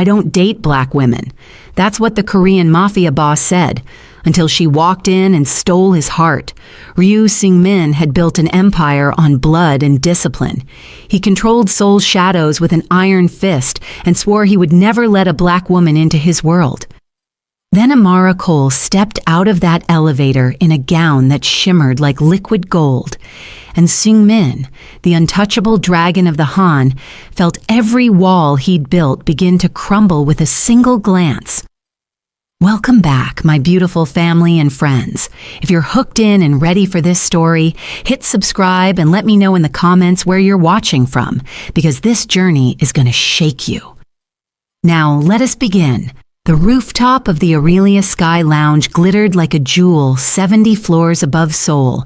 I don't date black women. That's what the Korean Mafia boss said, until she walked in and stole his heart. Ryu Seung-min had built an empire on blood and discipline. He controlled Seoul's shadows with an iron fist and swore he would never let a black woman into his world. Then Amara Cole stepped out of that elevator in a gown that shimmered like liquid gold, and Seung-min, the untouchable dragon of the Han, felt every wall he'd built begin to crumble with a single glance. Welcome back, my beautiful family and friends. If you're hooked in and ready for this story, hit subscribe and let me know in the comments where you're watching from, because this journey is going to shake you. Now, let us begin. The rooftop of the Aurelia Sky Lounge glittered like a jewel 70 floors above Seoul.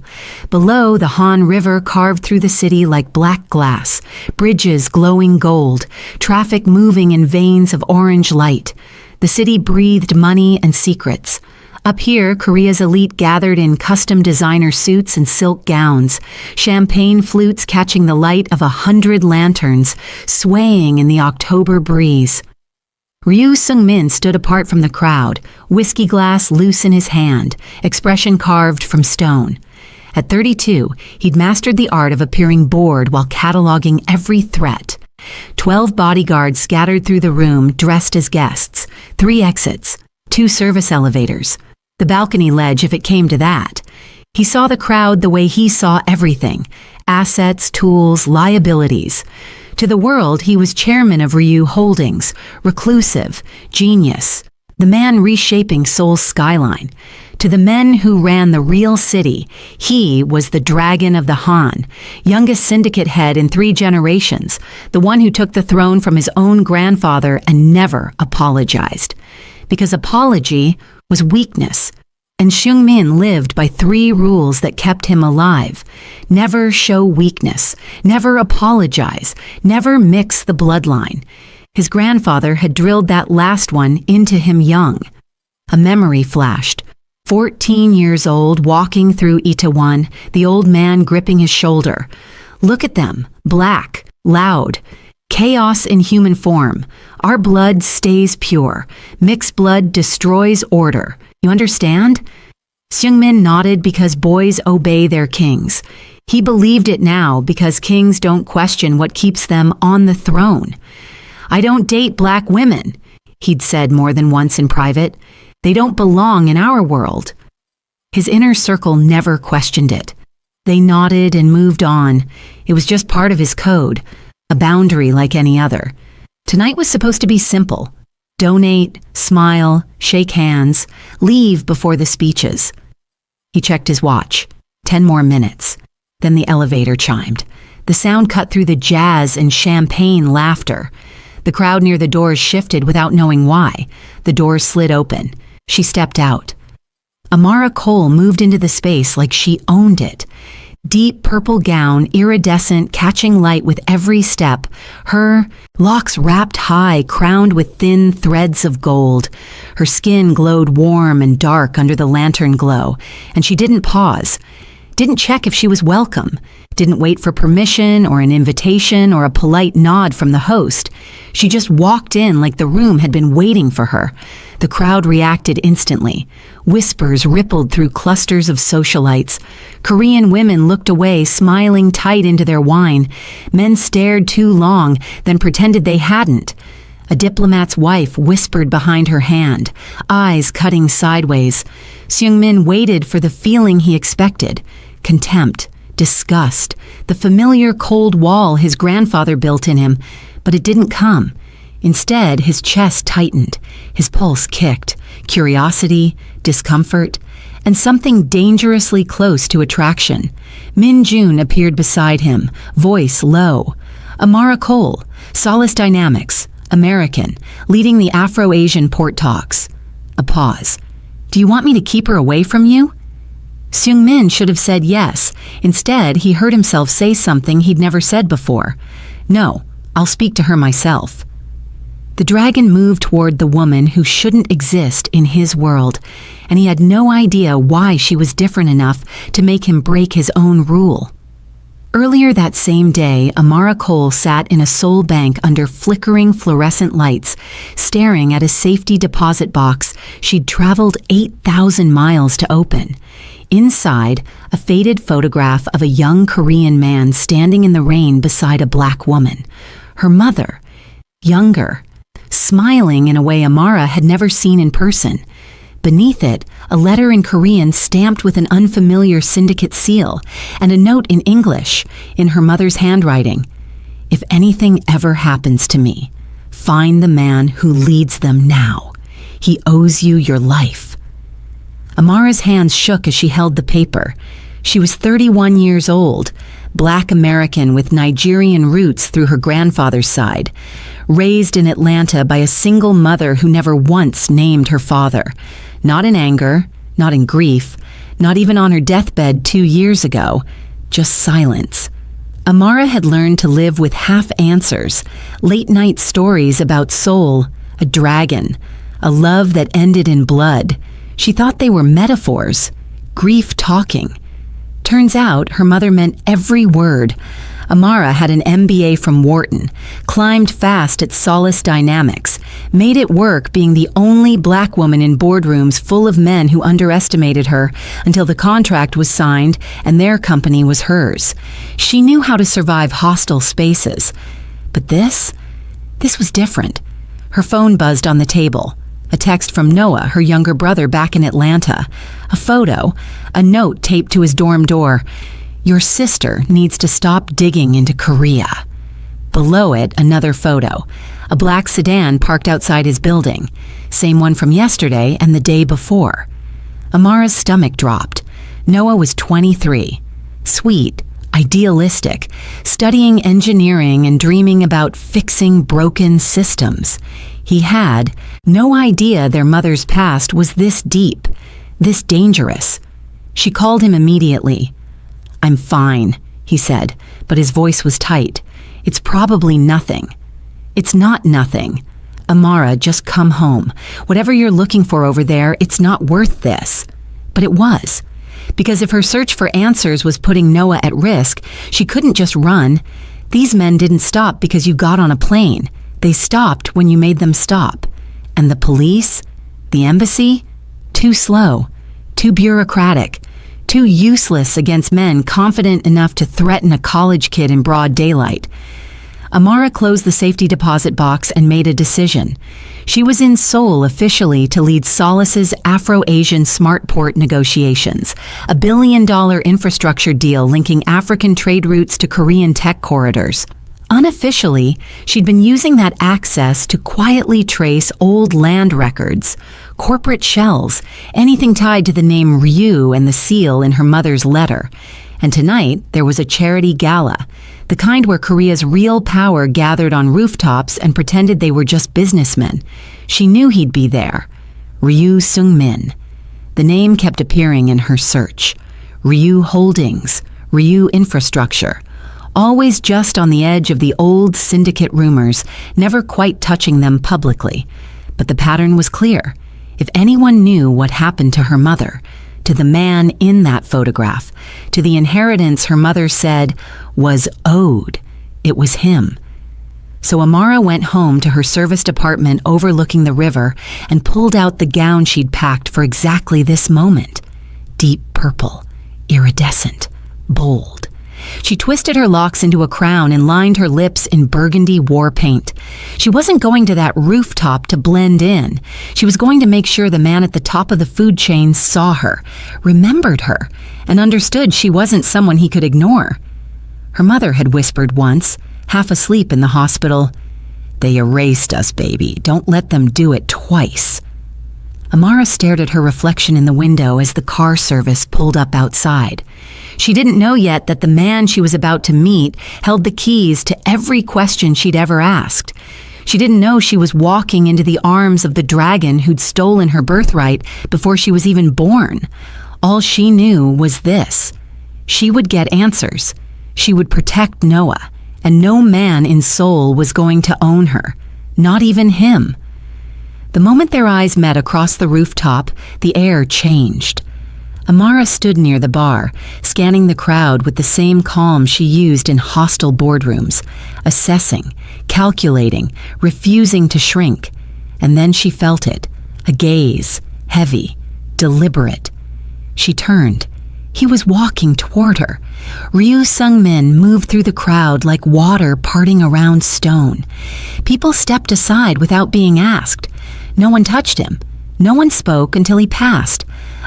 Below, the Han River carved through the city like black glass, bridges glowing gold, traffic moving in veins of orange light. The city breathed money and secrets. Up here, Korea's elite gathered in custom designer suits and silk gowns, champagne flutes catching the light of 100 lanterns, swaying in the October breeze. Ryu Seung-min stood apart from the crowd, whiskey glass loose in his hand, expression carved from stone. At 32, he'd mastered the art of appearing bored while cataloging every threat. 12 bodyguards scattered through the room, dressed as guests, 3 exits, 2 service elevators, the balcony ledge if it came to that. He saw the crowd the way he saw everything: assets, tools, liabilities. To the world, he was chairman of Ryu Holdings, reclusive, genius, the man reshaping Seoul's skyline. To the men who ran the real city, he was the dragon of the Han, youngest syndicate head in 3 generations, the one who took the throne from his own grandfather and never apologized. Because apology was weakness. And Seung-min lived by 3 rules that kept him alive. Never show weakness, never apologize, never mix the bloodline. His grandfather had drilled that last one into him young. A memory flashed. 14 years old, walking through Itaewon, the old man gripping his shoulder. Look at them, black, loud. Chaos in human form. Our blood stays pure. Mixed blood destroys order. You understand? Seung-min nodded because boys obey their kings. He believed it now because kings don't question what keeps them on the throne. I don't date black women, he'd said more than once in private. They don't belong in our world. His inner circle never questioned it. They nodded and moved on. It was just part of his code, a boundary like any other. Tonight was supposed to be simple. Donate, smile, shake hands, leave before the speeches. He checked his watch. 10 more minutes. Then the elevator chimed. The sound cut through the jazz and champagne laughter. The crowd near the doors shifted without knowing why. The doors slid open. She stepped out. Amara Cole moved into the space like she owned it. Deep purple gown, iridescent, catching light with every step. Her locks wrapped high, crowned with thin threads of gold. Her skin glowed warm and dark under the lantern glow, and she didn't pause. Didn't check if she was welcome. Didn't wait for permission or an invitation or a polite nod from the host. She just walked in like the room had been waiting for her. The crowd reacted instantly. Whispers rippled through clusters of socialites. Korean women looked away, smiling tight into their wine. Men stared too long, then pretended they hadn't. A diplomat's wife whispered behind her hand, eyes cutting sideways. Seung-min waited for the feeling he expected. Contempt, disgust, the familiar cold wall his grandfather built in him, but it didn't come. Instead, his chest tightened, his pulse kicked, curiosity, discomfort, and something dangerously close to attraction. Min Jun appeared beside him, voice low. Amara Cole, Solace Dynamics, American, leading the Afro-Asian port talks. A pause. Do you want me to keep her away from you? Seung-min should have said yes. Instead, he heard himself say something he'd never said before. No, I'll speak to her myself. The dragon moved toward the woman who shouldn't exist in his world, and he had no idea why she was different enough to make him break his own rule. Earlier that same day, Amara Cole sat in a Seoul bank under flickering fluorescent lights, staring at a safety deposit box she'd traveled 8,000 miles to open. Inside, a faded photograph of a young Korean man standing in the rain beside a black woman. Her mother, younger, smiling in a way Amara had never seen in person. Beneath it, a letter in Korean stamped with an unfamiliar syndicate seal, and a note in English, in her mother's handwriting. "If anything ever happens to me, find the man who leads them now. He owes you your life." Amara's hands shook as she held the paper. She was 31 years old, Black American with Nigerian roots through her grandfather's side, raised in Atlanta by a single mother who never once named her father. Not in anger, not in grief, not even on her deathbed 2 years ago, just silence. Amara had learned to live with half answers, late-night stories about soul, a dragon, a love that ended in blood. She thought they were metaphors, grief talking. Turns out her mother meant every word. Amara had an MBA from Wharton, climbed fast at Solace Dynamics, made it work being the only black woman in boardrooms full of men who underestimated her until the contract was signed and their company was hers. She knew how to survive hostile spaces. But this was different. Her phone buzzed on the table. A text from Noah, her younger brother back in Atlanta. A photo, a note taped to his dorm door. "Your sister needs to stop digging into Korea." Below it, another photo. A black sedan parked outside his building. Same one from yesterday and the day before. Amara's stomach dropped. Noah was 23. Sweet, idealistic, studying engineering and dreaming about fixing broken systems. He had no idea their mother's past was this deep, this dangerous. She called him immediately. "I'm fine," he said, but his voice was tight. "It's probably nothing." "It's not nothing. Amara, just come home. Whatever you're looking for over there, it's not worth this." But it was. Because if her search for answers was putting Noah at risk, she couldn't just run. These men didn't stop because you got on a plane. They stopped when you made them stop. And the police? The embassy? Too slow. Too bureaucratic. Too useless against men confident enough to threaten a college kid in broad daylight. Amara closed the safety deposit box and made a decision. She was in Seoul officially to lead Solace's Afro-Asian Smartport negotiations, a billion-dollar infrastructure deal linking African trade routes to Korean tech corridors. Unofficially, she'd been using that access to quietly trace old land records, corporate shells, anything tied to the name Ryu and the seal in her mother's letter. And tonight, there was a charity gala, the kind where Korea's real power gathered on rooftops and pretended they were just businessmen. She knew he'd be there. Ryu Sung-min. The name kept appearing in her search. Ryu Holdings, Ryu Infrastructure. Always just on the edge of the old syndicate rumors, never quite touching them publicly. But the pattern was clear. If anyone knew what happened to her mother, to the man in that photograph, to the inheritance her mother said was owed, it was him. So Amara went home to her serviced apartment overlooking the river and pulled out the gown she'd packed for exactly this moment. Deep purple, iridescent, bold. She twisted her locks into a crown and lined her lips in burgundy war paint. She wasn't going to that rooftop to blend in. She was going to make sure the man at the top of the food chain saw her, remembered her, and understood she wasn't someone he could ignore. Her mother had whispered once, half asleep in the hospital, "They erased us, baby. Don't let them do it twice." Amara stared at her reflection in the window as the car service pulled up outside. She didn't know yet that the man she was about to meet held the keys to every question she'd ever asked. She didn't know she was walking into the arms of the dragon who'd stolen her birthright before she was even born. All she knew was this. She would get answers. She would protect Noah, and no man in Seoul was going to own her, not even him. The moment their eyes met across the rooftop, the air changed. Amara stood near the bar, scanning the crowd with the same calm she used in hostile boardrooms, assessing, calculating, refusing to shrink. And then she felt it, a gaze, heavy, deliberate. She turned. He was walking toward her. Ryu Sung-min moved through the crowd like water parting around stone. People stepped aside without being asked. No one touched him. No one spoke until he passed.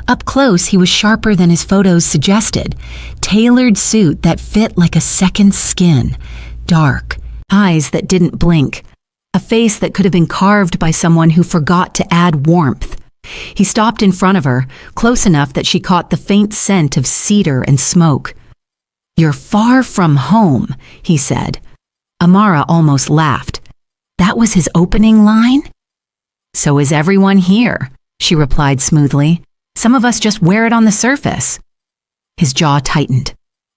Up close, he was sharper than his photos suggested. Tailored suit that fit like a second skin. Dark. Eyes that didn't blink. A face that could have been carved by someone who forgot to add warmth. He stopped in front of her, close enough that she caught the faint scent of cedar and smoke. "You're far from home," he said. Amara almost laughed. That was his opening line? "So is everyone here," she replied smoothly. "Some of us just wear it on the surface." His jaw tightened.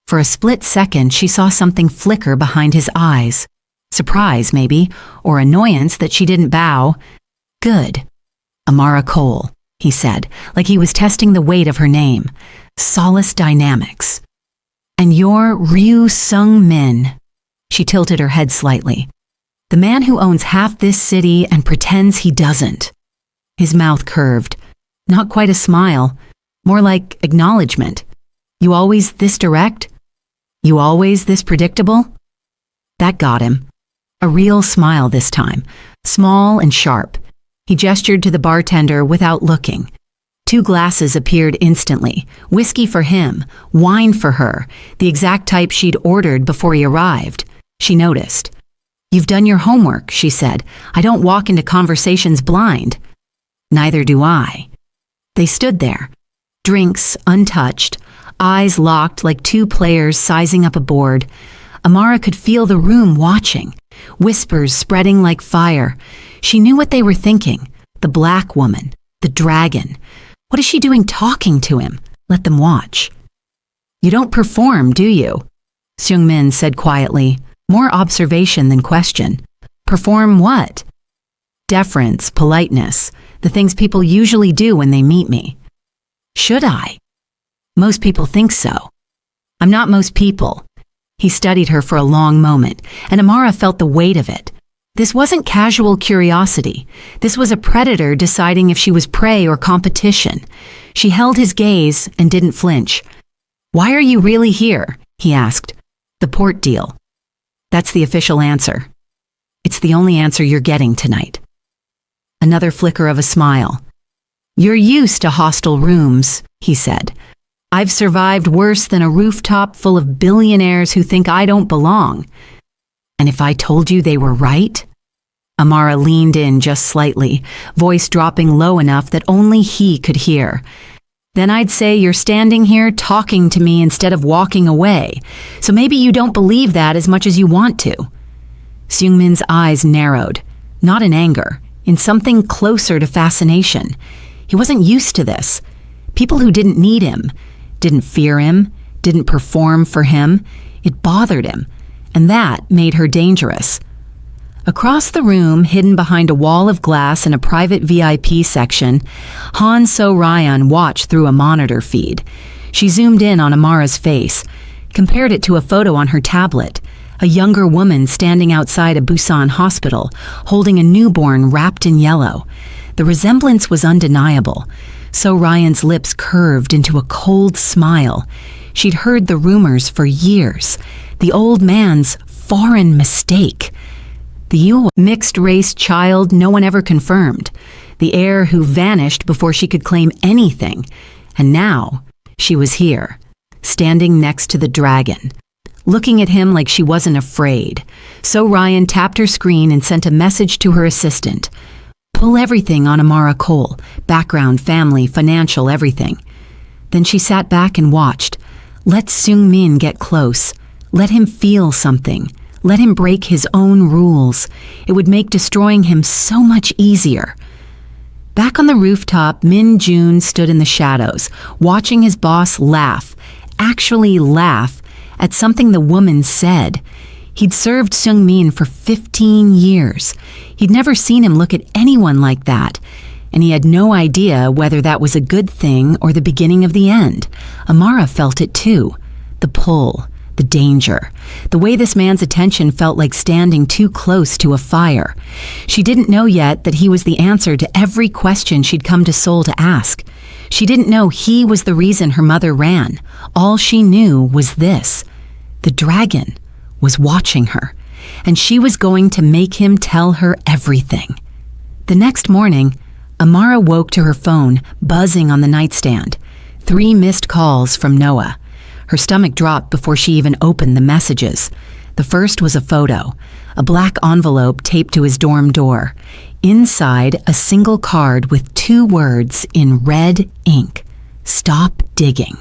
For a split second, she saw something flicker behind his eyes. Surprise, maybe, or annoyance that she didn't bow. "Good. Amara Cole," he said, like he was testing the weight of her name. "Solace Dynamics. And you're Ryu Sung-min." She tilted her head slightly. "The man who owns half this city and pretends he doesn't." His mouth curved. Not quite a smile, more like acknowledgement. "You always this direct? You always this predictable?" That got him. A real smile this time, small and sharp. He gestured to the bartender without looking. 2 glasses appeared instantly, whiskey for him, wine for her, the exact type she'd ordered before he arrived. She noticed. "You've done your homework," she said. "I don't walk into conversations blind." "Neither do I." They stood there, drinks untouched, eyes locked like 2 players sizing up a board. Amara could feel the room watching, whispers spreading like fire. She knew what they were thinking. The black woman, the dragon. What is she doing talking to him? Let them watch. "You don't perform, do you?" Seung-min said quietly, more observation than question. "Perform what?" "Deference, politeness, the things people usually do when they meet me." "Should I?" "Most people think so." "I'm not most people." He studied her for a long moment, and Amara felt the weight of it. This wasn't casual curiosity. This was a predator deciding if she was prey or competition. She held his gaze and didn't flinch. "Why are you really here?" he asked. "The port deal." "That's the official answer." "It's the only answer you're getting tonight." Another flicker of a smile. "You're used to hostile rooms," he said. "I've survived worse than a rooftop full of billionaires who think I don't belong." "And if I told you they were right?" Amara leaned in just slightly, voice dropping low enough that only he could hear. "Then I'd say you're standing here talking to me instead of walking away. So maybe you don't believe that as much as you want to." Seung-min's eyes narrowed, not in anger, in something closer to fascination. He wasn't used to this. People who didn't need him, didn't fear him, didn't perform for him, it bothered him, and that made her dangerous. Across the room, hidden behind a wall of glass in a private VIP section, Han So-ryan watched through a monitor feed. She zoomed in on Amara's face, compared it to a photo on her tablet, a younger woman standing outside a Busan hospital, holding a newborn wrapped in yellow. The resemblance was undeniable. So-ryan's lips curved into a cold smile. She'd heard the rumors for years. The old man's foreign mistake. The mixed-race child no one ever confirmed. The heir who vanished before she could claim anything. And now, she was here, standing next to the dragon, looking at him like she wasn't afraid. So-ryan tapped her screen and sent a message to her assistant. "Pull everything on Amara Cole, background, family, financial, everything." Then she sat back and watched. Let Seung-min get close. Let him feel something. Let him break his own rules. It would make destroying him so much easier. Back on the rooftop, Min Jun stood in the shadows, watching his boss laugh, actually laugh, at something the woman said. He'd served Seung-min for 15 years. He'd never seen him look at anyone like that. and he had no idea whether that was a good thing or the beginning of the end. Amara felt it too. The pull, the danger, the way this man's attention felt like standing too close to a fire. She didn't know yet that he was the answer to every question she'd come to Seoul to ask. She didn't know he was the reason her mother ran. All she knew was this: the dragon was watching her, and she was going to make him tell her everything. The next morning, Amara woke to her phone buzzing on the nightstand. 3 missed calls from Noah. Her stomach dropped before she even opened the messages. The first was a photo, a black envelope taped to his dorm door. Inside, a single card with 2 words in red ink: "Stop digging."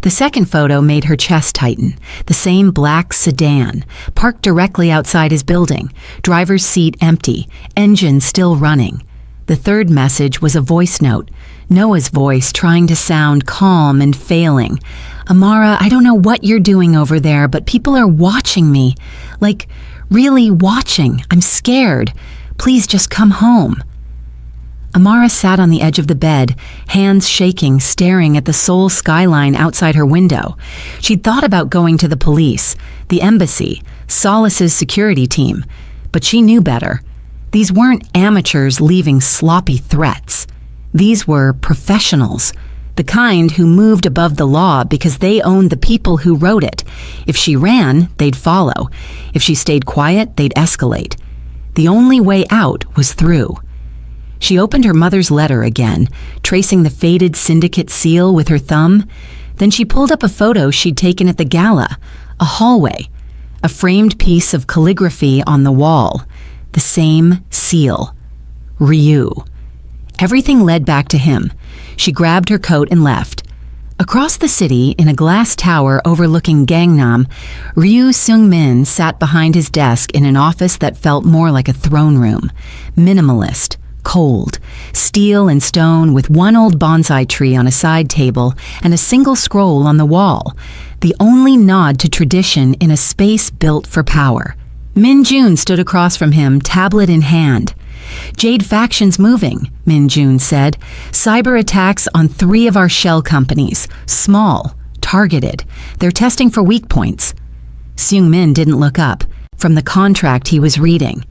The second photo made her chest tighten. The same black sedan, parked directly outside his building, driver's seat empty, engine still running. The third message was a voice note, Noah's voice trying to sound calm and failing. "Amara, I don't know what you're doing over there, but people are watching me. Like, really watching. I'm scared. Please just come home." Amara sat on the edge of the bed, hands shaking, staring at the Seoul skyline outside her window. She'd thought about going to the police, the embassy, Solace's security team, but she knew better. These weren't amateurs leaving sloppy threats. These were professionals, the kind who moved above the law because they owned the people who wrote it. If she ran, they'd follow. If she stayed quiet, they'd escalate. The only way out was through. She opened her mother's letter again, tracing the faded syndicate seal with her thumb. Then she pulled up a photo she'd taken at the gala, a hallway, a framed piece of calligraphy on the wall, the same seal. Ryu. Everything led back to him. She grabbed her coat and left. Across the city, in a glass tower overlooking Gangnam, Ryu Seung-min sat behind his desk in an office that felt more like a throne room. Minimalist, cold, steel and stone with one old bonsai tree on a side table and a single scroll on the wall, the only nod to tradition in a space built for power. Min Jun stood across from him, tablet in hand. "Jade faction's moving," Min Jun said. "Cyber attacks on 3 of our shell companies. Small, targeted. They're testing for weak points." Seung-min didn't look up. From the contract he was reading: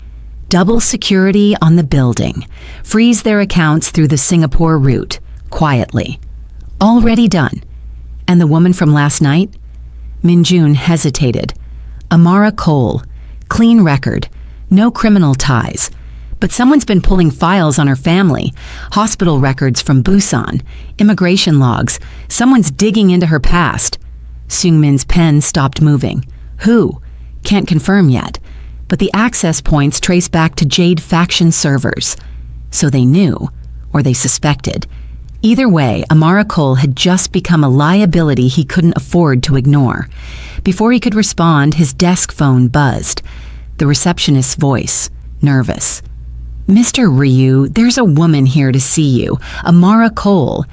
"Double security on the building. Freeze their accounts through the Singapore route. Quietly." Already done. And the woman from last night? Min Jun hesitated. Amara Cole. Clean record. No criminal ties. But someone's been pulling files on her family, hospital records from Busan, immigration logs. Someone's digging into her past. Seung-min's pen stopped moving. Who? Can't confirm yet. But the access points trace back to Jade faction servers. So they knew, or they suspected. Either way, Amara Cole had just become a liability he couldn't afford to ignore. Before he could respond, his desk phone buzzed. The receptionist's voice, nervous. "Mr. Ryu, there's a woman here to see you, Amara Cole.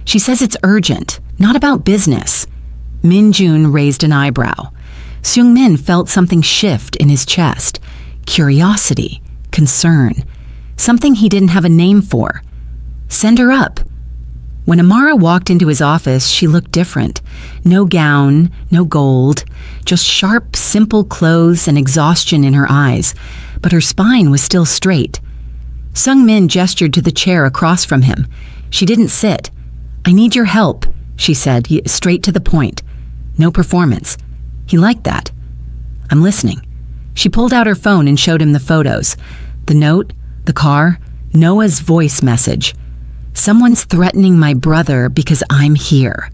She says it's urgent, not about business." Min Jun raised an eyebrow. Seung-min felt something shift in his chest. Curiosity, concern, something he didn't have a name for. "Send her up." When Amara walked into his office, she looked different. No gown, no gold, just sharp, simple clothes and exhaustion in her eyes, but her spine was still straight. Seung-min gestured to the chair across from him. She didn't sit. "I need your help," she said, straight to the point. No performance. He liked that. "I'm listening." She pulled out her phone and showed him the photos. The note, the car, Noah's voice message. "Someone's threatening my brother because I'm here.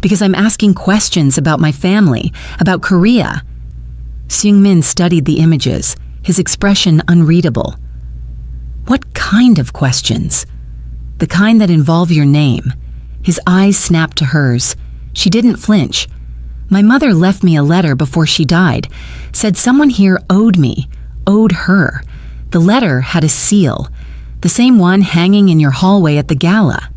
Because I'm asking questions about my family, about Korea." Seung-min studied the images, his expression unreadable. "What kind of questions?" "The kind that involve your name." His eyes snapped to hers. She didn't flinch. "My mother left me a letter before she died. Said someone here owed me, owed her. The letter had a seal, the same one hanging in your hallway at the gala."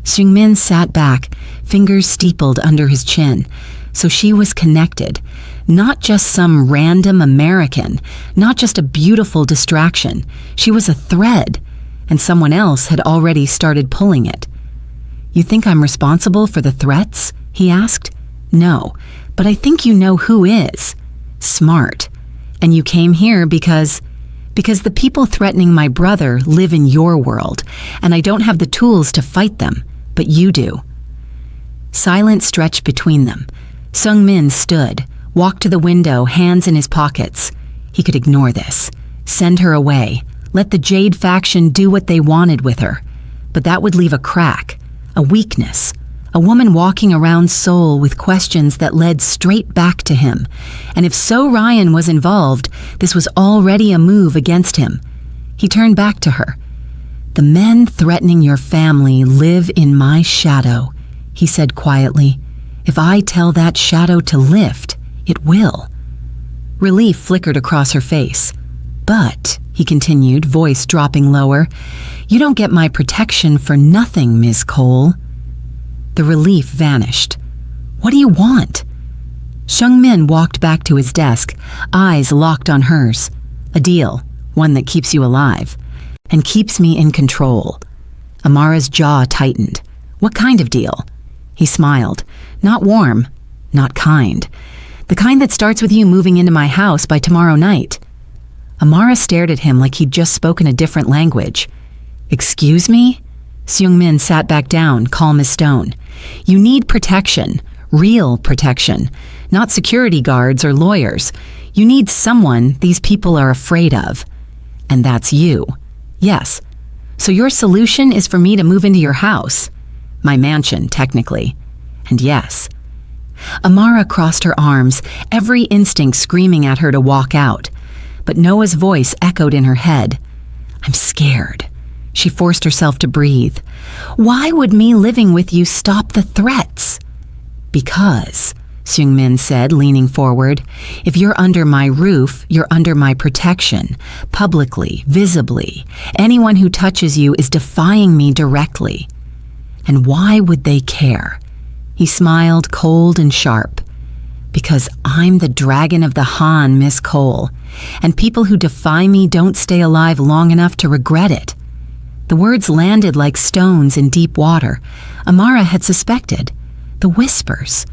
Seung-min sat back, fingers steepled under his chin. So she was connected. Not just some random American, not just a beautiful distraction. She was a thread. and someone else had already started pulling it. "You think I'm responsible for the threats?" he asked. "No, but I think you know who is." "Smart. And you came here because the people threatening my brother live in your world, and I don't have the tools to fight them, but you do." Silence stretched between them. Seung-min stood, walked to the window, hands in his pockets. He could ignore this, send her away, let the Jade faction do what they wanted with her. But that would leave a crack, a weakness, a woman walking around Seoul with questions that led straight back to him. And if So Ryan was involved, this was already a move against him. He turned back to her. "The men threatening your family live in my shadow," he said quietly. "If I tell that shadow to lift, it will." Relief flickered across her face. "But," he continued, voice dropping lower, "you don't get my protection for nothing, Ms. Cole." The relief vanished. "What do you want?" Seung-min walked back to his desk, eyes locked on hers. "A deal, one that keeps you alive, and keeps me in control." Amara's jaw tightened. "What kind of deal?" He smiled. "Not warm, not kind. The kind that starts with you moving into my house by tomorrow night." Amara stared at him like he'd just spoken a different language. "Excuse me?" Seung-min sat back down, calm as stone. "You need protection, real protection, not security guards or lawyers. You need someone these people are afraid of. And that's you. Yes. So your solution is for me to move into your house. My mansion, technically. And yes." Amara crossed her arms, every instinct screaming at her to walk out. But Noah's voice echoed in her head. "I'm scared." She forced herself to breathe. "Why would me living with you stop the threats?" "Because," Seung-min said, leaning forward, "if you're under my roof, you're under my protection. Publicly, visibly. Anyone who touches you is defying me directly." "And why would they care?" He smiled, cold and sharp. "Because I'm the dragon of the Han, Miss Cole, and people who defy me don't stay alive long enough to regret it." The words landed like stones in deep water. Amara had suspected. The whispers,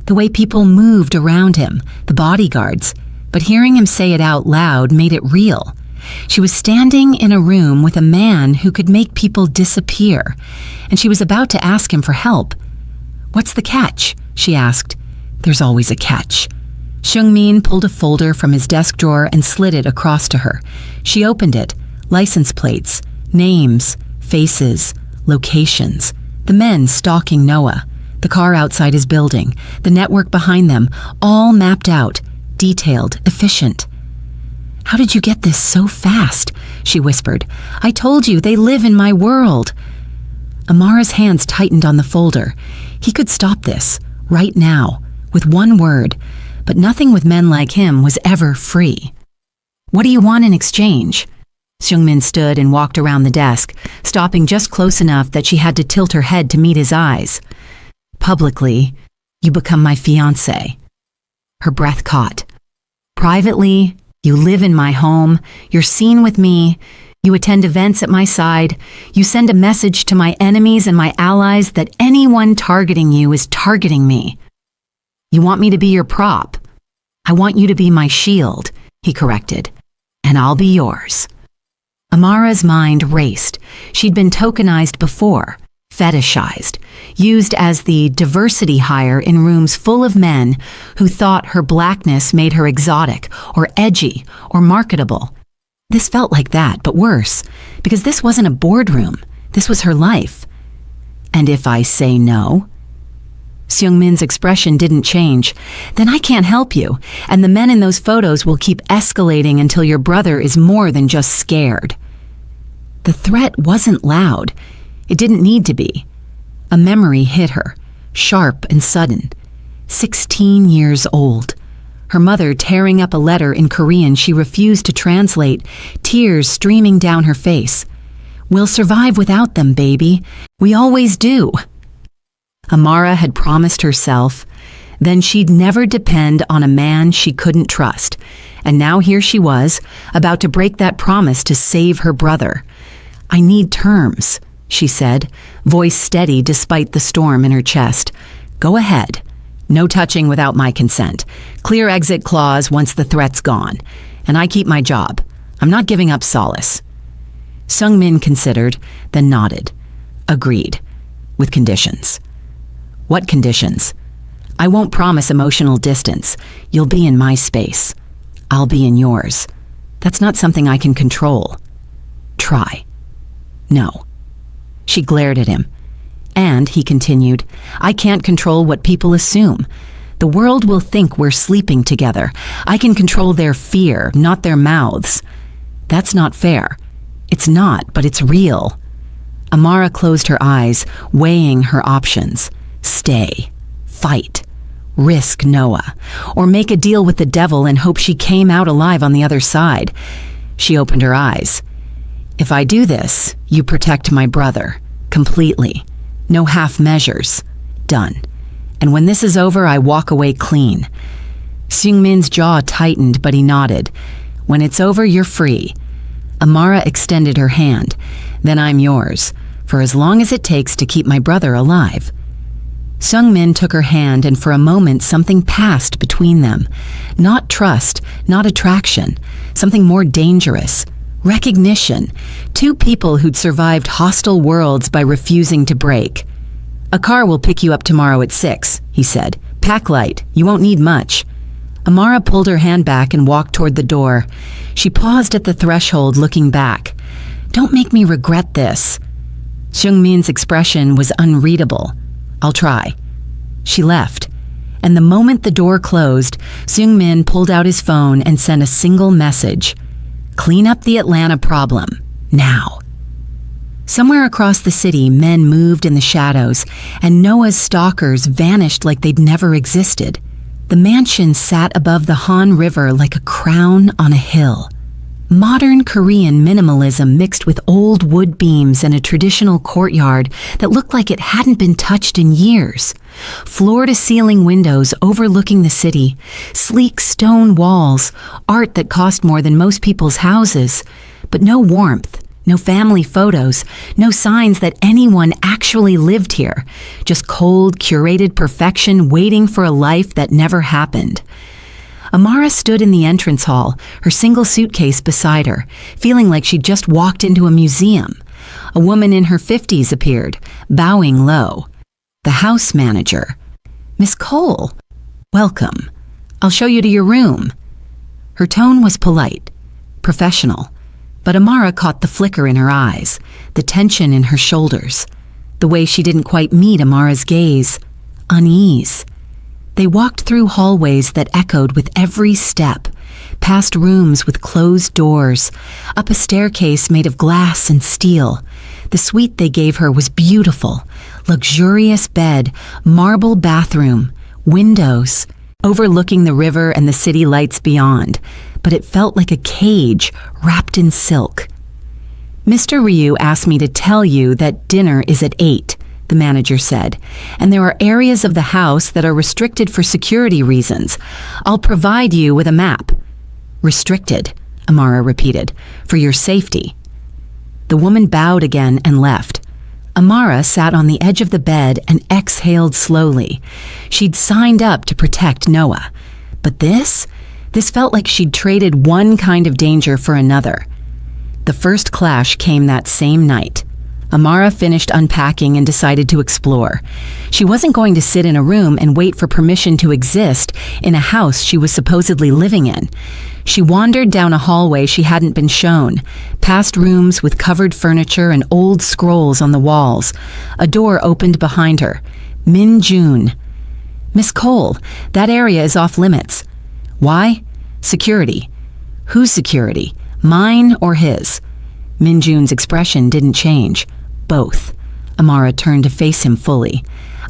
the way people moved around him, the bodyguards. But hearing him say it out loud made it real. She was standing in a room with a man who could make people disappear, and she was about to ask him for help. "What's the catch?" she asked. "There's always a catch." Seung-min pulled a folder from his desk drawer and slid it across to her. She opened it. License plates. Names, faces, locations, the men stalking Noah, the car outside his building, the network behind them, all mapped out, detailed, efficient. "How did you get this so fast?" she whispered. "I told you, they live in my world." Amara's hands tightened on the folder. He could stop this, right now, with one word, but nothing with men like him was ever free. "What do you want in exchange?" Seung-min stood and walked around the desk, stopping just close enough that she had to tilt her head to meet his eyes. "Publicly, you become my fiancé." Her breath caught. "Privately, you live in my home, you're seen with me, you attend events at my side, you send a message to my enemies and my allies that anyone targeting you is targeting me. You want me to be your prop. I want you to be my shield," he corrected, "and I'll be yours." Amara's mind raced. She'd been tokenized before, fetishized, used as the diversity hire in rooms full of men who thought her blackness made her exotic or edgy or marketable. This felt like that, but worse, because this wasn't a boardroom. This was her life. "And if I say no?" Seung-min's expression didn't change. "Then I can't help you, and the men in those photos will keep escalating until your brother is more than just scared." The threat wasn't loud. It didn't need to be. A memory hit her, sharp and sudden. 16 years old. Her mother tearing up a letter in Korean she refused to translate, tears streaming down her face. "We'll survive without them, baby. We always do." Amara had promised herself. Then she'd never depend on a man she couldn't trust. And now here she was, about to break that promise to save her brother. I need terms, she said, voice steady despite the storm in her chest. Go ahead. No touching without my consent. Clear exit clause once the threat's gone. And I keep my job. I'm not giving up solace. Sung-min considered, then nodded. Agreed. With conditions. What conditions? I won't promise emotional distance. You'll be in my space. I'll be in yours. That's not something I can control. Try. No. She glared at him. And, he continued, I can't control what people assume. The world will think we're sleeping together. I can control their fear, not their mouths. That's not fair. It's not, but it's real. Amara closed her eyes, weighing her options. Stay. Fight. Risk Noah. Or make a deal with the devil and hope she came out alive on the other side. She opened her eyes. If I do this, you protect my brother. Completely. No half measures. Done. And when this is over, I walk away clean. Seung-min's jaw tightened, but he nodded. When it's over, you're free. Amara extended her hand. Then I'm yours, for as long as it takes to keep my brother alive. Sung-min took her hand, and for a moment something passed between them. Not trust, not attraction, something more dangerous. Recognition. Two people who'd survived hostile worlds by refusing to break. A car will pick you up tomorrow at 6, he said. Pack light. You won't need much. Amara pulled her hand back and walked toward the door. She paused at the threshold, looking back. Don't make me regret this. Seung-min's expression was unreadable. I'll try. She left. And the moment the door closed, Seung-min pulled out his phone and sent a single message. Clean up the Atlanta problem. Now. Somewhere across the city, men moved in the shadows, and Noah's stalkers vanished like they'd never existed. The mansion sat above the Han River like a crown on a hill. Modern Korean minimalism mixed with old wood beams and a traditional courtyard that looked like it hadn't been touched in years. Floor-to-ceiling windows overlooking the city, sleek stone walls, art that cost more than most people's houses, but no warmth, no family photos, no signs that anyone actually lived here, just cold, curated perfection waiting for a life that never happened. Amara stood in the entrance hall, her single suitcase beside her, feeling like she'd just walked into a museum. A woman in her 50s appeared, bowing low. The house manager. Miss Cole. Welcome. I'll show you to your room. Her tone was polite, professional, but Amara caught the flicker in her eyes, the tension in her shoulders, the way she didn't quite meet Amara's gaze, unease. They walked through hallways that echoed with every step, past rooms with closed doors, up a staircase made of glass and steel. The suite they gave her was beautiful, luxurious bed, marble bathroom, windows, overlooking the river and the city lights beyond, but it felt like a cage wrapped in silk. Mr. Ryu asked me to tell you that dinner is at 8. The manager said, and there are areas of the house that are restricted for security reasons. I'll provide you with a map. Restricted, Amara repeated, for your safety. The woman bowed again and left. Amara sat on the edge of the bed and exhaled slowly. She'd signed up to protect Noah. But this felt like she'd traded one kind of danger for another. The first clash came that same night. Amara finished unpacking and decided to explore. She wasn't going to sit in a room and wait for permission to exist in a house she was supposedly living in. She wandered down a hallway she hadn't been shown, past rooms with covered furniture and old scrolls on the walls. A door opened behind her. Min June. Miss Cole, that area is off limits. Why? Security. Whose security? Mine or his? Min June's expression didn't change. Both. Amara turned to face him fully.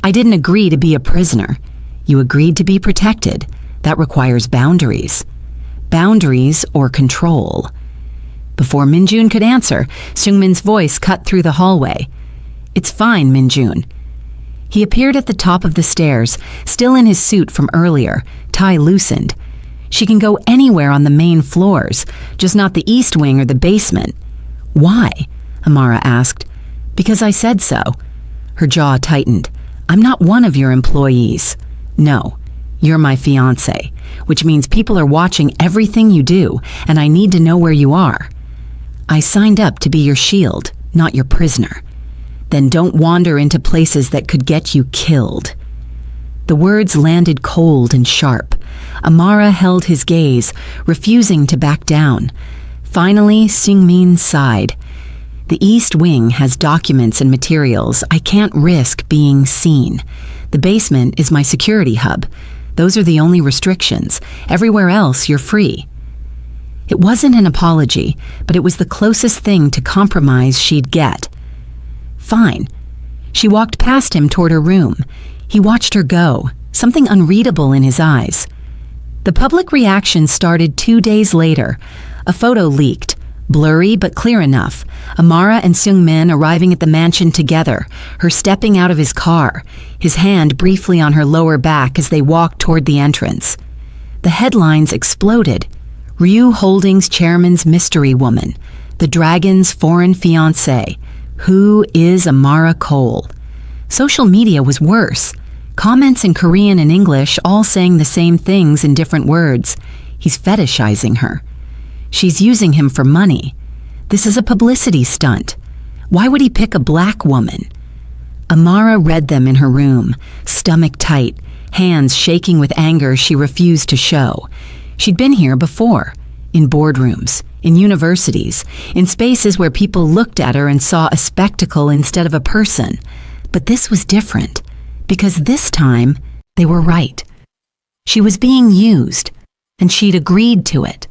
I didn't agree to be a prisoner. You agreed to be protected. That requires boundaries. Boundaries or control. Before Min June could answer, Seung-min's voice cut through the hallway. It's fine, Min June. He appeared at the top of the stairs, still in his suit from earlier, tie loosened. She can go anywhere on the main floors, just not the east wing or the basement. Why? Amara asked. Because I said so. Her jaw tightened. I'm not one of your employees. No, you're my fiancé, which means people are watching everything you do, and I need to know where you are. I signed up to be your shield, not your prisoner. Then don't wander into places that could get you killed. The words landed cold and sharp. Amara held his gaze, refusing to back down. Finally, Seung-min sighed. The East Wing has documents and materials. I can't risk being seen. The basement is my security hub. Those are the only restrictions. Everywhere else, you're free. It wasn't an apology, but it was the closest thing to compromise she'd get. Fine. She walked past him toward her room. He watched her go, something unreadable in his eyes. The public reaction started 2 days later. A photo leaked, blurry but clear enough. Amara and Seung-min arriving at the mansion together, her stepping out of his car, his hand briefly on her lower back as they walked toward the entrance. The headlines exploded. Ryu Holdings chairman's mystery woman, the dragon's foreign fiancé. Who is Amara Cole? Social media was worse. Comments in Korean and English all saying the same things in different words. He's fetishizing her. She's using him for money. This is a publicity stunt. Why would he pick a black woman? Amara read them in her room, stomach tight, hands shaking with anger she refused to show. She'd been here before, in boardrooms, in universities, in spaces where people looked at her and saw a spectacle instead of a person. But this was different, because this time they were right. She was being used, and she'd agreed to it.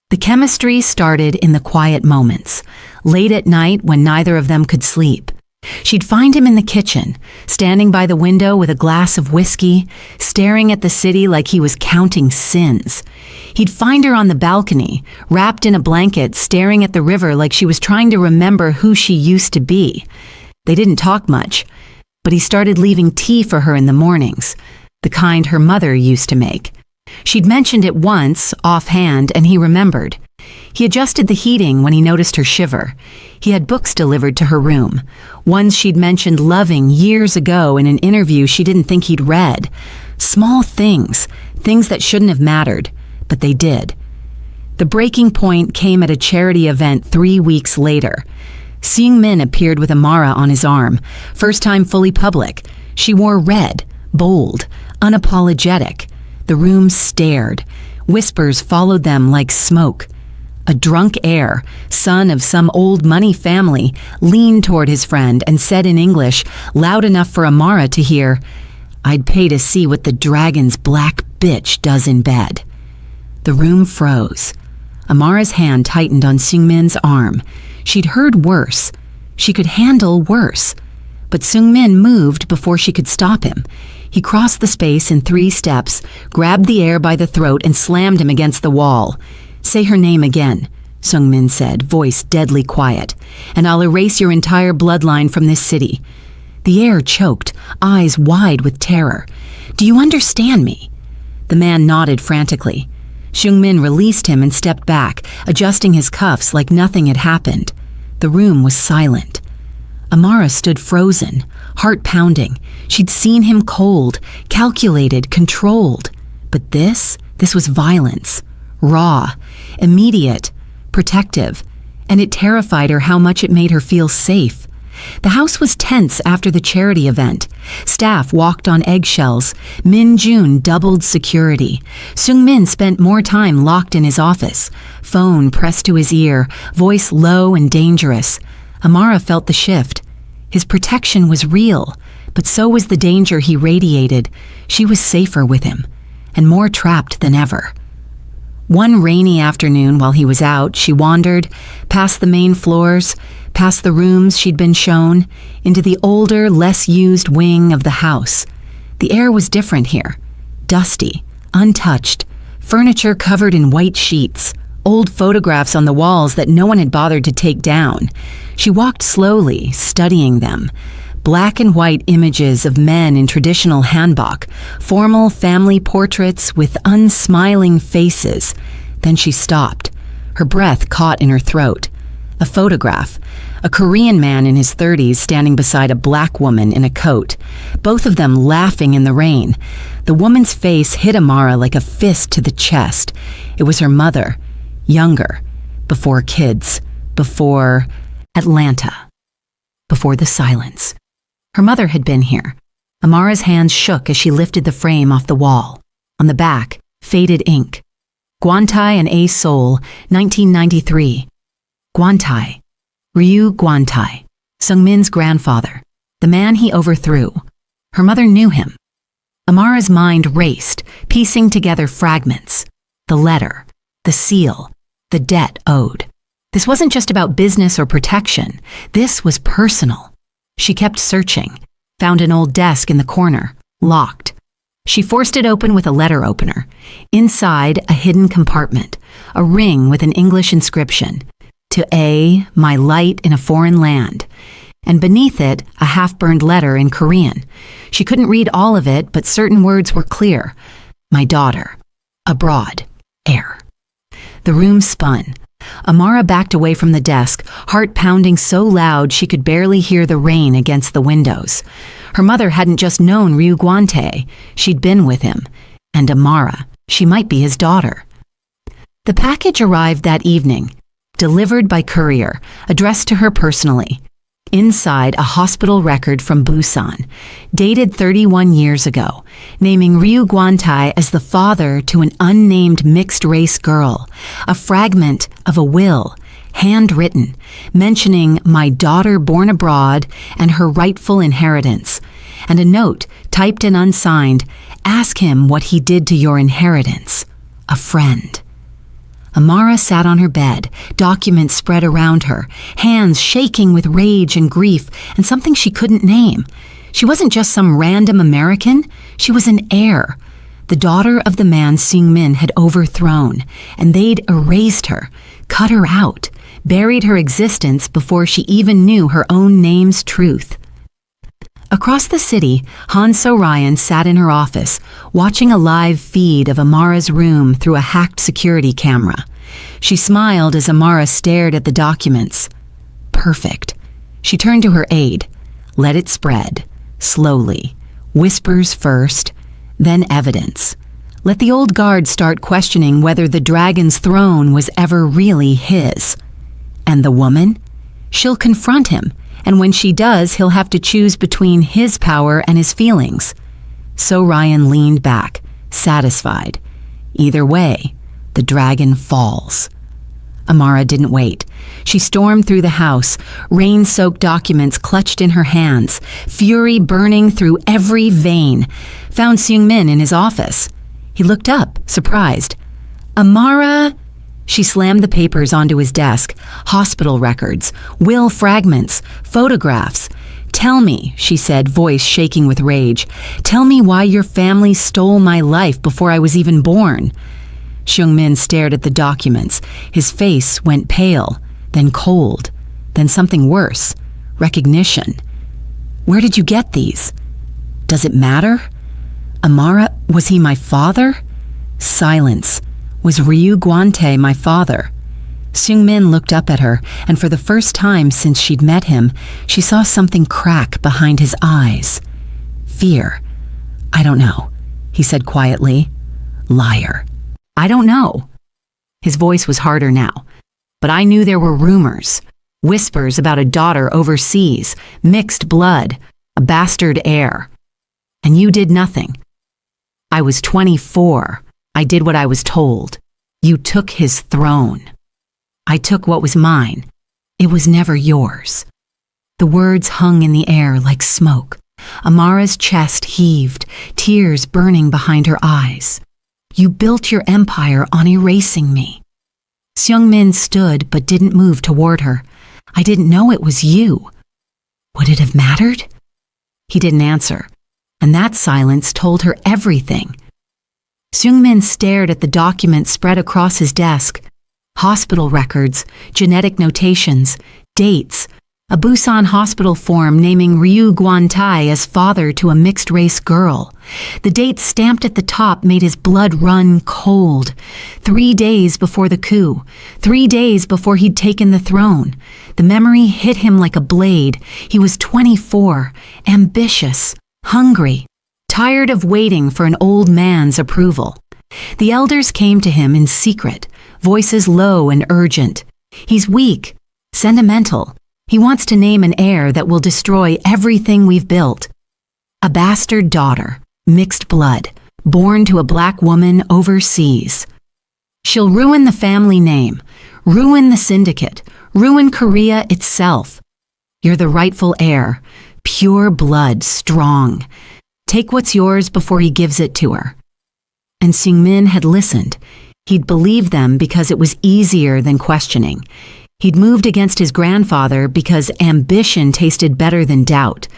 The chemistry started in the quiet moments, late at night when neither of them could sleep. She'd find him in the kitchen, standing by the window with a glass of whiskey, staring at the city like he was counting sins. He'd find her on the balcony, wrapped in a blanket, staring at the river like she was trying to remember who she used to be. They didn't talk much, but he started leaving tea for her in the mornings, the kind her mother used to make. She'd mentioned it once, offhand, and he remembered. He adjusted the heating when he noticed her shiver. He had books delivered to her room, ones she'd mentioned loving years ago in an interview she didn't think he'd read. Small things, things that shouldn't have mattered, but they did. The breaking point came at a charity event 3 weeks later. Seung-min appeared with Amara on his arm, first time fully public. She wore red, bold, unapologetic. The room stared. Whispers followed them like smoke. A drunk heir, son of some old money family, leaned toward his friend and said in English, loud enough for Amara to hear, "I'd pay to see what the dragon's black bitch does in bed." The room froze. Amara's hand tightened on Seung-min's arm. She'd heard worse. She could handle worse. But Seung-min moved before she could stop him. He crossed the space in 3 steps, grabbed the heir by the throat and slammed him against the wall. "Say her name again," Seung-min said, voice deadly quiet, "and I'll erase your entire bloodline from this city." The heir choked, eyes wide with terror. "Do you understand me?" The man nodded frantically. Seung-min released him and stepped back, adjusting his cuffs like nothing had happened. The room was silent. Amara stood frozen, heart pounding. She'd seen him cold, calculated, controlled. But this was violence. Raw, immediate, protective. And it terrified her how much it made her feel safe. The house was tense after the charity event. Staff walked on eggshells. Min Jun doubled security. Seung-min spent more time locked in his office. Phone pressed to his ear, voice low and dangerous. Amara felt the shift. His protection was real, but so was the danger he radiated. She was safer with him, and more trapped than ever. One rainy afternoon while he was out, she wandered, past the main floors, past the rooms she'd been shown, into the older, less used wing of the house. The air was different here. Dusty, untouched, furniture covered in white sheets, old photographs on the walls that no one had bothered to take down. She walked slowly, studying them. Black and white images of men in traditional hanbok, formal family portraits with unsmiling faces. Then she stopped. Her breath caught in her throat. A photograph. A Korean man in his 30s standing beside a black woman in a coat, both of them laughing in the rain. The woman's face hit Amara like a fist to the chest. It was her mother, younger, before kids, before Atlanta, before the silence. Her mother had been here. Amara's hands shook as she lifted the frame off the wall. On the back, faded ink. Gwantae and A Seoul, 1993. Gwantae. Ryu Gwantae, Seungmin's grandfather, the man he overthrew. Her mother knew him. Amara's mind raced, piecing together fragments. The letter, the seal, the debt owed. This wasn't just about business or protection. This was personal. She kept searching, found an old desk in the corner, locked. She forced it open with a letter opener. Inside, a hidden compartment, a ring with an English inscription. To A, my light in a foreign land. And beneath it, a half-burned letter in Korean. She couldn't read all of it, but certain words were clear. My daughter. Abroad. Air. The room spun. Amara backed away from the desk, heart pounding so loud she could barely hear the rain against the windows. Her mother hadn't just known Ryu Gwantae. She'd been with him. And Amara. She might be his daughter. The package arrived that evening. Delivered by courier, addressed to her personally. Inside, a hospital record from Busan, dated 31 years ago, naming Ryu Gwantae as the father to an unnamed mixed-race girl, a fragment of a will, handwritten, mentioning my daughter born abroad and her rightful inheritance, and a note, typed and unsigned, ask him what he did to your inheritance. A friend. Amara sat on her bed, documents spread around her, hands shaking with rage and grief and something she couldn't name. She wasn't just some random American, she was an heir, the daughter of the man Seungmin had overthrown, and they'd erased her, cut her out, buried her existence before she even knew her own name's truth. Across the city, Han So-ryan sat in her office, watching a live feed of Amara's room through a hacked security camera. She smiled as Amara stared at the documents. Perfect. She turned to her aide. Let it spread. Slowly. Whispers first, then evidence. Let the old guard start questioning whether the dragon's throne was ever really his. And the woman? She'll confront him. And when she does, he'll have to choose between his power and his feelings. So Ryan leaned back, satisfied. Either way, the dragon falls. Amara didn't wait. She stormed through the house, rain-soaked documents clutched in her hands, fury burning through every vein. Found Seungmin in his office. He looked up, surprised. Amara? She slammed the papers onto his desk. Hospital records, will fragments, photographs. Tell me, she said, voice shaking with rage. Tell me why your family stole my life before I was even born. Seungmin stared at the documents. His face went pale, then cold, then something worse. Recognition. Where did you get these? Does it matter? Amara, was he my father? Silence. Was Ryu Gwantae my father? Seungmin looked up at her, and for the first time since she'd met him, she saw something crack behind his eyes. Fear. I don't know, he said quietly. Liar. I don't know. His voice was harder now. But I knew there were rumors. Whispers about a daughter overseas, mixed blood, a bastard heir. And you did nothing. I was 24. I did what I was told. You took his throne. I took what was mine. It was never yours. The words hung in the air like smoke. Amara's chest heaved, tears burning behind her eyes. You built your empire on erasing me. Seungmin stood but didn't move toward her. I didn't know it was you. Would it have mattered? He didn't answer, and that silence told her everything. Seungmin stared at the documents spread across his desk. Hospital records, genetic notations, dates, A Busan hospital form naming Ryu Guantai as father to a mixed-race girl. The date stamped at the top made his blood run cold. 3 days before the coup. 3 days before he'd taken the throne. The memory hit him like a blade. He was 24, ambitious, hungry, tired of waiting for an old man's approval. The elders came to him in secret, voices low and urgent. He's weak, sentimental. He wants to name an heir that will destroy everything we've built. A bastard daughter, mixed blood, born to a black woman overseas. She'll ruin the family name, ruin the syndicate, ruin Korea itself. You're the rightful heir, pure blood, strong. Take what's yours before he gives it to her. And Seung-min had listened. He'd believed them because it was easier than questioning. He'd moved against his grandfather because ambition tasted better than doubt.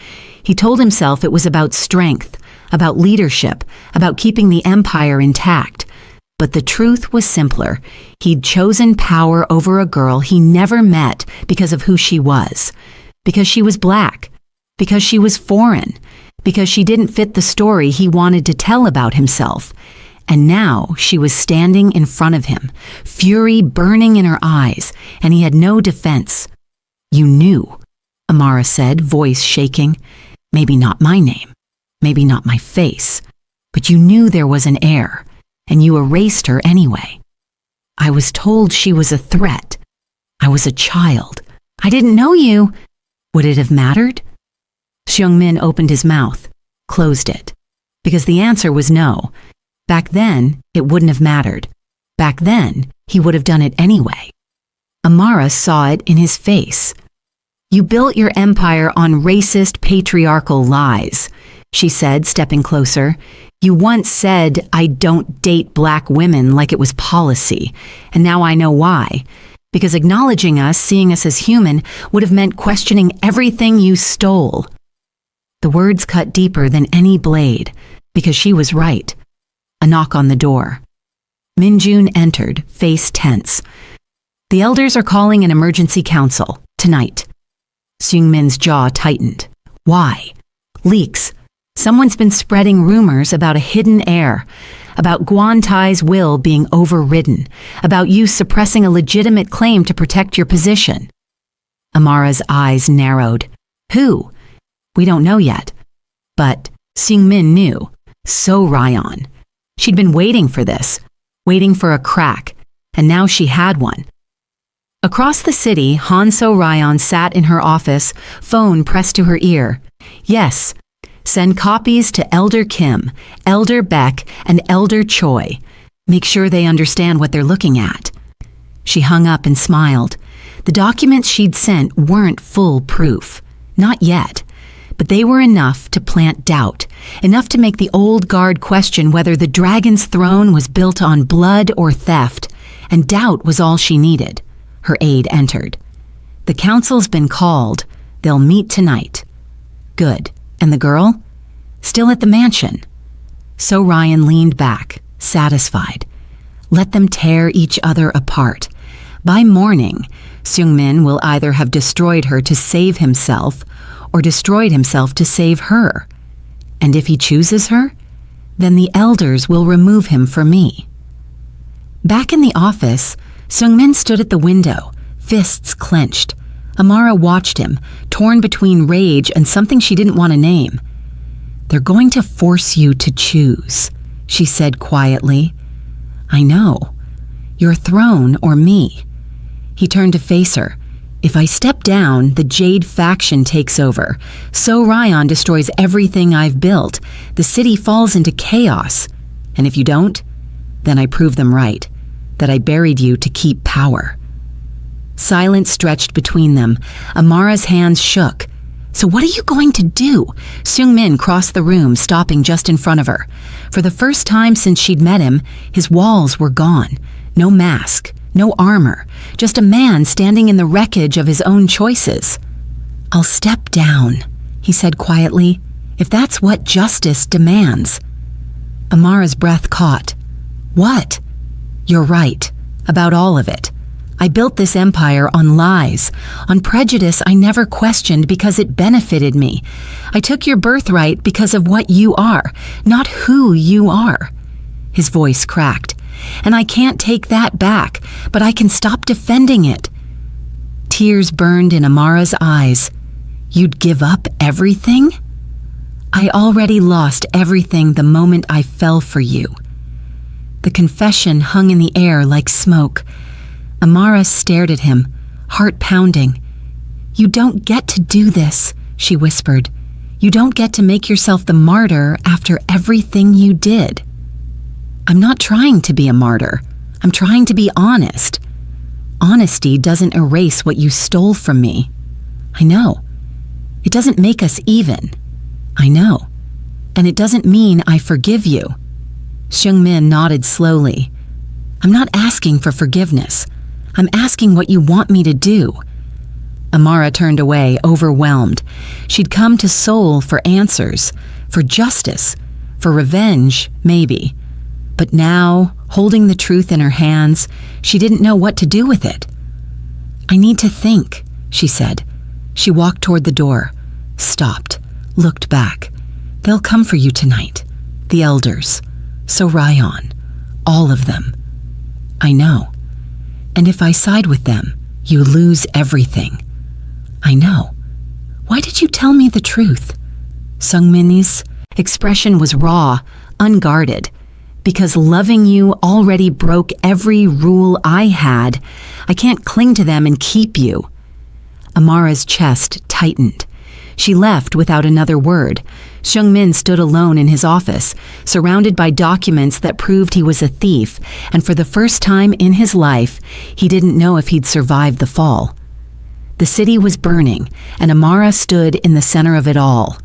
He told himself it was about strength, about leadership, about keeping the empire intact. But the truth was simpler. He'd chosen power over a girl he never met because of who she was. Because she was black. Because she was foreign. Because she didn't fit the story he wanted to tell about himself. And now she was standing in front of him, fury burning in her eyes, and he had no defense. "You knew," Amara said, voice shaking. "Maybe not my name, maybe not my face, but you knew there was an heir, and you erased her anyway. I was told she was a threat. I was a child. I didn't know you. Would it have mattered?" Seung-min opened his mouth, closed it, because the answer was no. Back then, it wouldn't have mattered. Back then, he would have done it anyway. Amara saw it in his face. "You built your empire on racist, patriarchal lies," she said, stepping closer. "You once said, 'I don't date black women,' like it was policy, and now I know why. Because acknowledging us, seeing us as human, would have meant questioning everything you stole." The words cut deeper than any blade, because she was right. A knock on the door. Min-jun entered, face tense. "The elders are calling an emergency council, tonight." Seung-min's jaw tightened. "Why?" "Leaks. Someone's been spreading rumors about a hidden heir, about Guantai's will being overridden, about you suppressing a legitimate claim to protect your position." Amara's eyes narrowed. "Who?" "We don't know yet." But Seung-min knew. So Ryan. She'd been waiting for this, waiting for a crack, and now she had one. Across the city, Han-so Ryan sat in her office, phone pressed to her ear. "Yes, send copies to Elder Kim, Elder Beck, and Elder Choi. Make sure they understand what they're looking at." She hung up and smiled. The documents she'd sent weren't full proof. Not yet. But they were enough to plant doubt, enough to make the old guard question whether the dragon's throne was built on blood or theft, and doubt was all she needed. Her aide entered. "The council's been called. They'll meet tonight." "Good. And the girl?" "Still at the mansion." So Ryan leaned back, satisfied. Let them tear each other apart. By morning, Seung-min will either have destroyed her to save himself or destroyed himself to save her. And if he chooses her, then the elders will remove him for me. Back in the office, Seung-min stood at the window, fists clenched. Amara watched him, torn between rage and something she didn't want to name. "They're going to force you to choose," she said quietly. "I know. Your throne or me." He turned to face her. "If I step down, the Jade faction takes over. So Ryan destroys everything I've built. The city falls into chaos. And if you don't, then I prove them right, that I buried you to keep power." Silence stretched between them. Amara's hands shook. "So what are you going to do?" Seung-min crossed the room, stopping just in front of her. For the first time since she'd met him, his walls were gone. No mask. No armor, just a man standing in the wreckage of his own choices. "I'll step down," he said quietly, "if that's what justice demands." Amara's breath caught. "What?" "You're right, about all of it. I built this empire on lies, on prejudice I never questioned because it benefited me. I took your birthright because of what you are, not who you are." His voice cracked. "And I can't take that back, but I can stop defending it." Tears burned in Amara's eyes. "You'd give up everything?" "I already lost everything the moment I fell for you." The confession hung in the air like smoke. Amara stared at him, heart pounding. "You don't get to do this," she whispered. "You don't get to make yourself the martyr after everything you did." "I'm not trying to be a martyr. I'm trying to be honest. Honesty doesn't erase what you stole from me. I know. It doesn't make us even. I know. And it doesn't mean I forgive you." Seung-min nodded slowly. "I'm not asking for forgiveness. I'm asking what you want me to do." Amara turned away, overwhelmed. She'd come to Seoul for answers, for justice, for revenge, maybe. But now, holding the truth in her hands, she didn't know what to do with it. "I need to think," she said. She walked toward the door, stopped, looked back. "They'll come for you tonight. The elders. Sorayon. All of them. I know. And if I side with them, you lose everything. I know. Why did you tell me the truth?" Seung-min's expression was raw, unguarded. "Because loving you already broke every rule I had. I can't cling to them and keep you." Amara's chest tightened. She left without another word. Seung-min stood alone in his office, surrounded by documents that proved he was a thief, and for the first time in his life, he didn't know if he'd survive the fall. The city was burning, and Amara stood in the center of it all.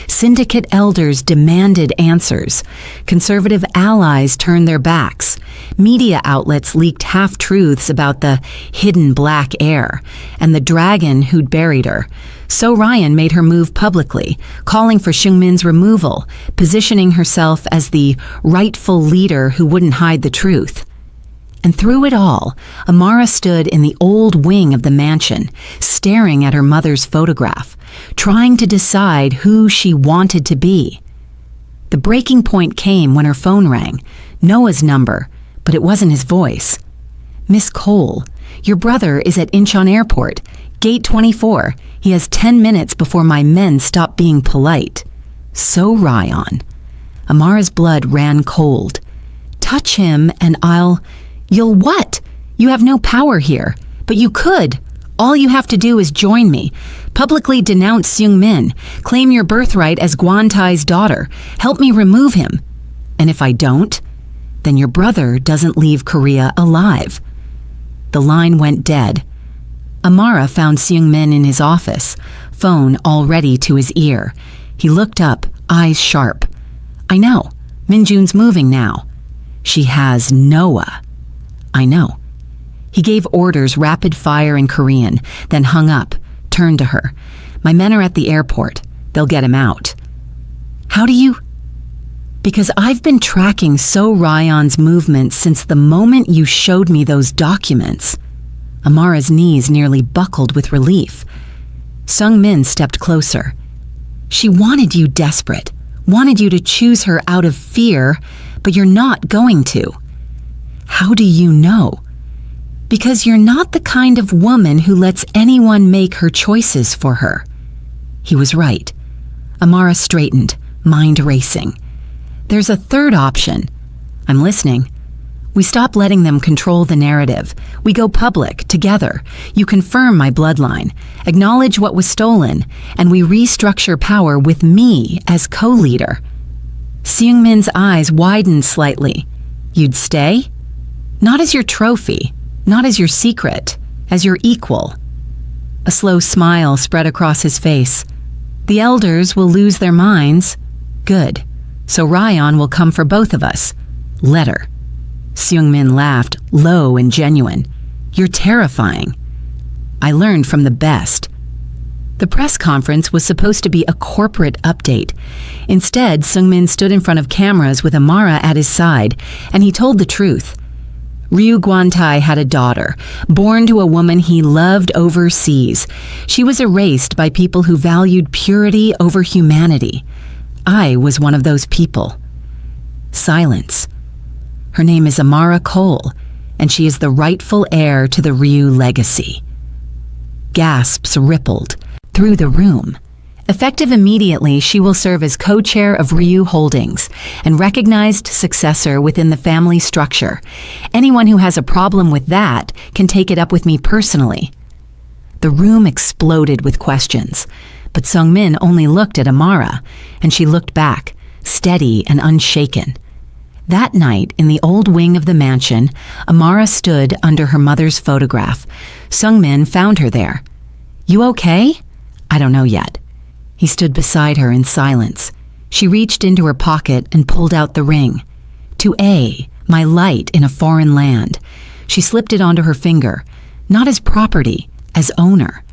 Syndicate elders demanded answers. Conservative allies turned their backs. Media outlets leaked half-truths about the hidden black heir and the dragon who'd buried her. So Ryan made her move publicly, calling for Seung-min's removal, positioning herself as the rightful leader who wouldn't hide the truth. And through it all, Amara stood in the old wing of the mansion, staring at her mother's photograph, trying to decide who she wanted to be. The breaking point came when her phone rang. Noah's number, but it wasn't his voice. "Miss Cole, your brother is at Incheon Airport, Gate 24. He has 10 minutes before my men stop being polite." So Ryan. Amara's blood ran cold. "Touch him and You'll what? You have no power here, but you could. All you have to do is join me. Publicly denounce Seung-min. Claim your birthright as Gwantai's daughter. Help me remove him. And if I don't, then your brother doesn't leave Korea alive." The line went dead. Amara found Seung-min in his office, phone already to his ear. He looked up, eyes sharp. "I know. Minjun's moving now." "She has Noah." "I know." He gave orders rapid fire in Korean, then hung up, turned to her. "My men are at the airport. They'll get him out." "How do you—" "Because I've been tracking So Ryan's movements since the moment you showed me those documents." Amara's knees nearly buckled with relief. Seung-min stepped closer. "She wanted you desperate, wanted you to choose her out of fear, but you're not going to." "How do you know?" "Because you're not the kind of woman who lets anyone make her choices for her." He was right. Amara straightened, mind racing. "There's a third option." "I'm listening." "We stop letting them control the narrative. We go public, together. You confirm my bloodline, acknowledge what was stolen, and we restructure power with me as co-leader." Seung-min's eyes widened slightly. "You'd stay?" "Not as your trophy, not as your secret, as your equal." A slow smile spread across his face. "The elders will lose their minds." "Good. So Ryan will come for both of us." "Let her." Seung-min laughed, low and genuine. "You're terrifying." "I learned from the best." The press conference was supposed to be a corporate update. Instead, Seung-min stood in front of cameras with Amara at his side, and he told the truth. Ryu Guantai had a daughter, born to a woman he loved overseas. She was erased by people who valued purity over humanity. I was one of those people. Silence. Her name is Amara Cole, and she is the rightful heir to the Ryu legacy. Gasps rippled through the room. Effective immediately, she will serve as co-chair of Ryu Holdings and recognized successor within the family structure. Anyone who has a problem with that can take it up with me personally. The room exploded with questions, but Sungmin only looked at Amara, and she looked back, steady and unshaken. That night, in the old wing of the mansion, Amara stood under her mother's photograph. Sungmin found her there. "You okay?" "I don't know yet." He stood beside her in silence. She reached into her pocket and pulled out the ring. "To A, my light in a foreign land." She slipped it onto her finger, not as property, as owner.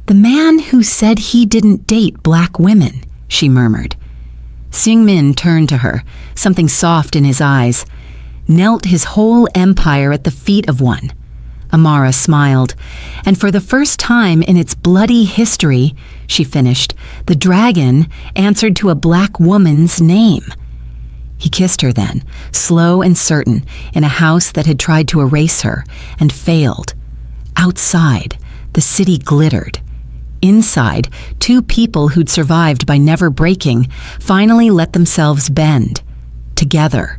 "The man who said he didn't date black women," she murmured. Sungmin turned to her, something soft in his eyes, knelt his whole empire at the feet of one. Amara smiled, and for the first time in its bloody history, she finished, the dragon answered to a black woman's name. He kissed her then, slow and certain, in a house that had tried to erase her and failed. Outside, the city glittered. Inside, two people who'd survived by never breaking finally let themselves bend. Together.